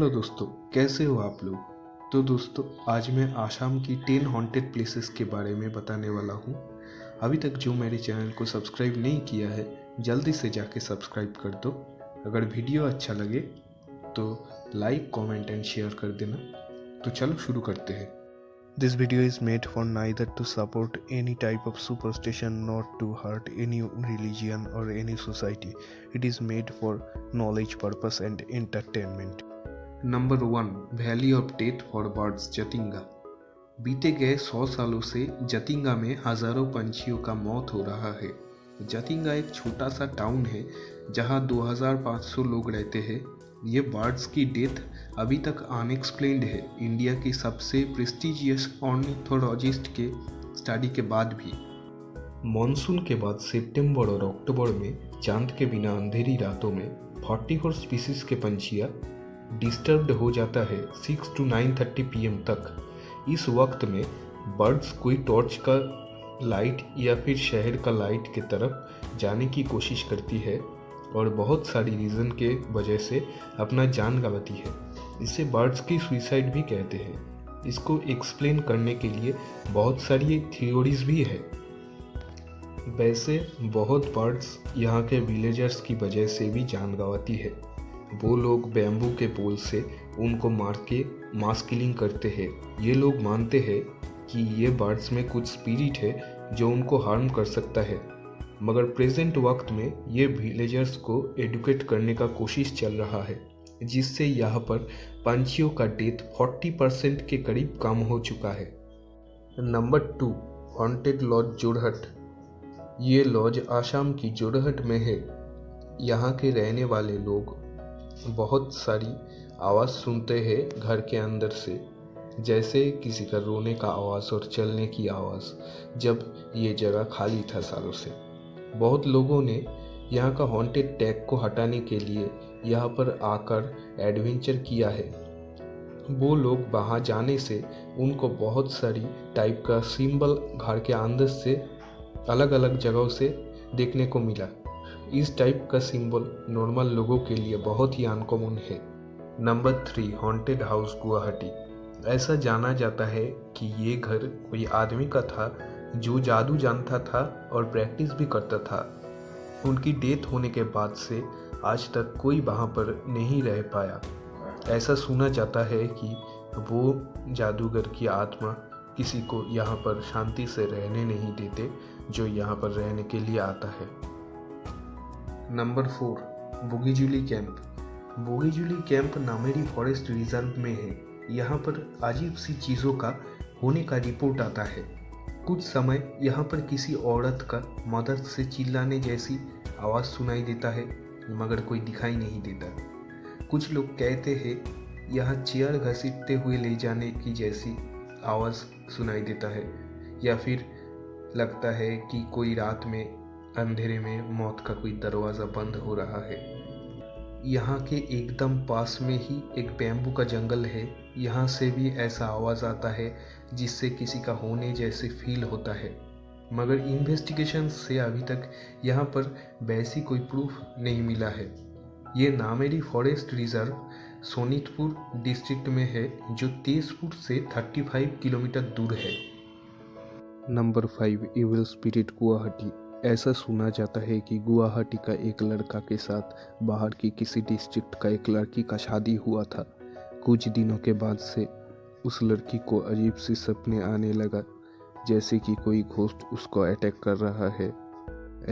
Hello दोस्तों, कैसे हो आप लोग। तो दोस्तों, आज मैं आसाम की 10 हॉन्टेड प्लेसेस के बारे में बताने वाला हूँ। अभी तक जो मेरे चैनल को सब्सक्राइब नहीं किया है, जल्दी से जाके सब्सक्राइब कर दो। अगर वीडियो अच्छा लगे तो लाइक, कमेंट एंड शेयर कर देना। तो चलो शुरू करते हैं। This video is made for neither to support any type of superstition nor to hurt any religion or any society. It is made for knowledge purpose and entertainment. Number 1, valley of death for birds, Jatinga. बीते गए 100 सालों से जतिंगा में हजारों पंछियों का मौत हो रहा है। जतिंगा एक छोटा सा टाउन है जहां 2500 लोग रहते हैं। ये बर्ड्स की डेथ अभी तक अनएक्सप्लेन्ड है, इंडिया की सबसे प्रेस्टिजियस ऑर्निथोलॉजिस्ट के स्टडी के बाद भी। मॉनसून के बाद सितंबर और अक्टूबर में चांद के बिना अंधेरी रातों में 44 स्पीसीज के पंछियाँ डिस्टर्ब्ड हो जाता है 6 to 9:30 PM तक। इस वक्त में बर्ड्स कोई टॉर्च का लाइट या फिर शहर का लाइट की तरफ जाने की कोशिश करती है और बहुत सारी रीज़न के वजह से अपना जान गंवाती है। इसे बर्ड्स की सुसाइड भी कहते हैं। इसको एक्सप्लेन करने के लिए बहुत सारी थ्योरीज भी है। वैसे बहुत बर्ड्स यहाँ के विलेजर्स की वजह से भी जान गंवाती है। वो लोग बैम्बू के पोल से उनको मार के मास किलिंग करते हैं। ये लोग मानते हैं कि ये बर्ड्स में कुछ स्पिरिट है जो उनको हार्म कर सकता है, मगर प्रेजेंट वक्त में ये विलेजर्स को एडुकेट करने का कोशिश चल रहा है, जिससे यहाँ पर पंछियों का डेथ 40% के करीब कम हो चुका है। Number 2, haunted lodge Jorhat. ये लॉज आसाम की जोरहट में है। यहाँ के रहने वाले लोग बहुत सारी आवाज़ सुनते हैं घर के अंदर से, जैसे किसी का रोने का आवाज़ और चलने की आवाज़, जब ये जगह खाली था सालों से। बहुत लोगों ने यहाँ का हॉन्टेड टैग को हटाने के लिए यहाँ पर आकर एडवेंचर किया है। वो लोग वहाँ जाने से उनको बहुत सारी टाइप का सिंबल घर के अंदर से अलग अलग जगहों से देखने को मिला। इस टाइप का सिंबल नॉर्मल लोगों के लिए बहुत ही अनकॉमन है। Number 3, haunted house Guwahati. ऐसा जाना जाता है कि ये घर कोई आदमी का था जो जादू जानता था और प्रैक्टिस भी करता था। उनकी डेथ होने के बाद से आज तक कोई वहाँ पर नहीं रह पाया। ऐसा सुना जाता है कि वो जादूगर की आत्मा किसी को यहाँ पर शांति से रहने नहीं देते जो यहाँ पर रहने के लिए आता है। Number 4, Bogijuli camp. Bogijuli camp Nameri forest reserve में है। यहाँ पर अजीब सी चीज़ों का होने का रिपोर्ट आता है। कुछ समय यहाँ पर किसी औरत का मदद से चिल्लाने जैसी आवाज़ सुनाई देता है, मगर कोई दिखाई नहीं देता। कुछ लोग कहते हैं यहाँ चेयर घसीटते हुए ले जाने की जैसी आवाज़ सुनाई देता है, या फिर लगता है कि कोई रात में अंधेरे में मौत का कोई दरवाज़ा बंद हो रहा है। यहाँ के एकदम पास में ही एक बैम्बू का जंगल है। यहाँ से भी ऐसा आवाज़ आता है जिससे किसी का होने जैसे फील होता है, मगर इन्वेस्टिगेशन से अभी तक यहाँ पर वैसी कोई प्रूफ नहीं मिला है। ये Nameri forest reserve Sonitpur district में है, जो तेजपुर से 35 किलोमीटर दूर है। Number 5, evil spirit Guwahati. ऐसा सुना जाता है कि गुवाहाटी का एक लड़का के साथ बाहर की किसी डिस्ट्रिक्ट का एक लड़की का शादी हुआ था। कुछ दिनों के बाद से उस लड़की को अजीब सी सपने आने लगा, जैसे कि कोई घोस्ट उसको अटैक कर रहा है।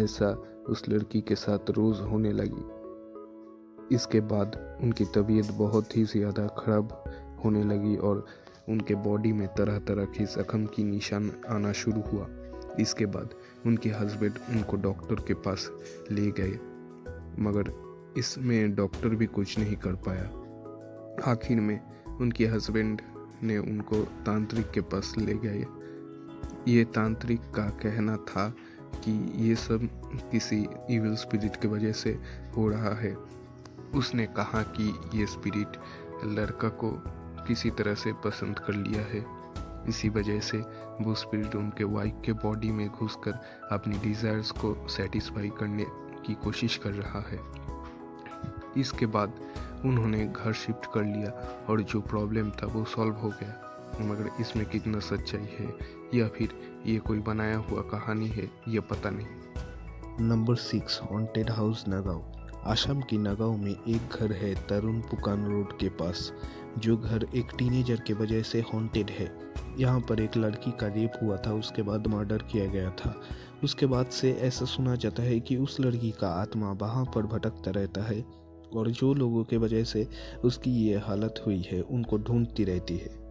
ऐसा उस लड़की के साथ रोज़ होने लगी। इसके बाद उनकी तबीयत बहुत ही ज़्यादा खराब होने लगी और उनके बॉडी में तरह तरह के जख्म की निशान आना शुरू हुआ। इसके बाद उनके हस्बैंड उनको डॉक्टर के पास ले गए, मगर इसमें डॉक्टर भी कुछ नहीं कर पाया। आखिर में उनके हस्बैंड ने उनको तांत्रिक के पास ले गए। ये तांत्रिक का कहना था कि ये सब किसी इविल स्पिरिट की वजह से हो रहा है। उसने कहा कि ये स्पिरिट लड़का को किसी तरह से पसंद कर लिया है, इसी वजह से वो स्पिरिट उनके वाइफ के बॉडी में घुसकर अपनी डिज़ायर्स को सेटिस्फाई करने की कोशिश कर रहा है। इसके बाद उन्होंने घर शिफ्ट कर लिया और जो प्रॉब्लम था वो सॉल्व हो गया। मगर इसमें कितना सच्चाई है या फिर ये कोई बनाया हुआ कहानी है, ये पता नहीं। Number 6, haunted house Nagaon. Assam की नगाँव में एक घर है तरुण पुकान रोड के पास, जो घर एक टीनेजर के वजह से हॉन्टेड है। यहाँ पर एक लड़की का रेप हुआ था, उसके बाद मर्डर किया गया था। उसके बाद से ऐसा सुना जाता है कि उस लड़की का आत्मा वहाँ पर भटकता रहता है और जो लोगों के वजह से उसकी ये हालत हुई है उनको ढूंढती रहती है।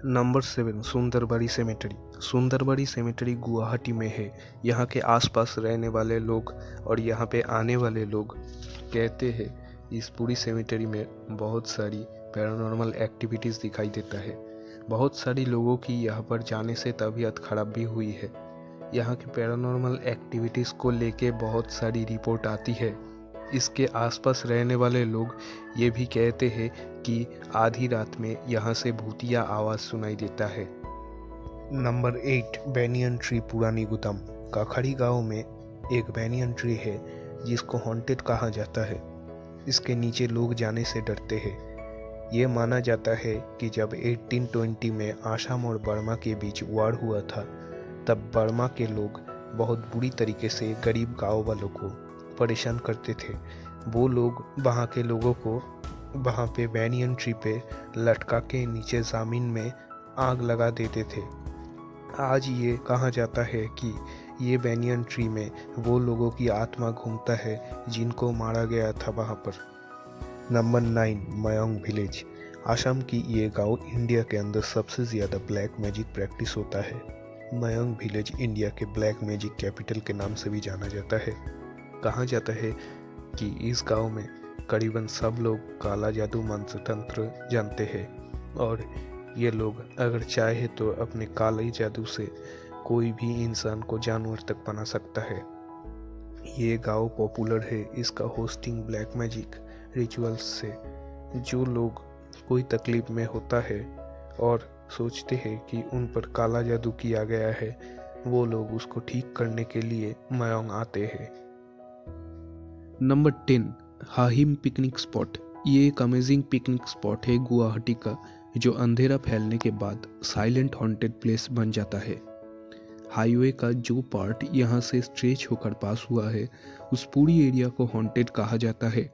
Number 7, Sundarbari cemetery. Sundarbari cemetery Guwahati में है। यहाँ के आसपास रहने वाले लोग और यहाँ पे आने वाले लोग कहते हैं इस पूरी सेमेटरी में बहुत सारी पैरानॉर्मल एक्टिविटीज़ दिखाई देता है। बहुत सारी लोगों की यहाँ पर जाने से तबीयत खराब भी हुई है। यहाँ के पैरानॉर्मल एक्टिविटीज़ को लेके बहुत सारी रिपोर्ट आती है। इसके आसपास रहने वाले लोग ये भी कहते हैं कि आधी रात में यहाँ से भूतिया आवाज़ सुनाई देता है। नंबर 8, बैनियन ट्री पुरानी गुदाम। काखड़ी गांव में एक बैनियन ट्री है जिसको हॉन्टेड कहा जाता है। इसके नीचे लोग जाने से डरते हैं। ये माना जाता है कि जब 1820 में आसाम और बर्मा के बीच वार हुआ था, तब बर्मा के लोग बहुत बुरी तरीके से गरीब गांव वालों को परेशान करते थे। वो लोग वहाँ के लोगों को वहाँ पे बैनियन ट्री पे लटका के नीचे ज़मीन में आग लगा देते थे। आज ये कहा जाता है कि ये बैनियन ट्री में वो लोगों की आत्मा घूमता है जिनको मारा गया था वहाँ पर। Number 9, Mayong village. असम की ये गांव इंडिया के अंदर सबसे ज़्यादा ब्लैक मैजिक प्रैक्टिस होता है। मयोंग विलेज इंडिया के ब्लैक मैजिक कैपिटल के नाम से भी जाना जाता है। कहा जाता है कि इस गांव में करीबन सब लोग काला जादू मंत्र तंत्र जानते हैं और ये लोग अगर चाहे तो अपने काले जादू से कोई भी इंसान को जानवर तक बना सकता है। ये गांव पॉपुलर है इसका होस्टिंग ब्लैक मैजिक रिचुअल्स से। जो लोग कोई तकलीफ में होता है और सोचते हैं कि उन पर काला जादू किया गया है, वो लोग उसको ठीक करने के लिए मयोंग आते हैं। Number 10, Hahim picnic spot. ये एक अमेजिंग पिकनिक स्पॉट है गुवाहाटी का, जो अंधेरा फैलने के बाद साइलेंट हॉन्टेड प्लेस बन जाता है। हाईवे का जो पार्ट यहाँ से स्ट्रेच होकर पास हुआ है, उस पूरी एरिया को हॉन्टेड कहा जाता है।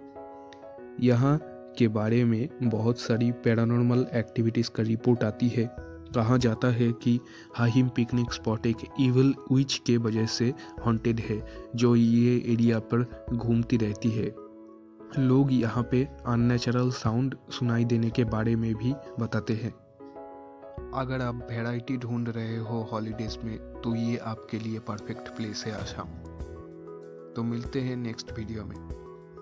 यहाँ के बारे में बहुत सारी पैरानॉर्मल एक्टिविटीज़ का रिपोर्ट आती है। कहा जाता है कि हाहिम पिकनिक स्पॉट एक इविल विच के वजह से हॉन्टेड है, जो ये एरिया पर घूमती रहती है। लोग यहाँ पे अननेचुरल साउंड सुनाई देने के बारे में भी बताते हैं। अगर आप वैरायटी ढूंढ रहे हो हॉलीडेज में, तो ये आपके लिए परफेक्ट प्लेस है असम। तो मिलते हैं नेक्स्ट वीडियो में।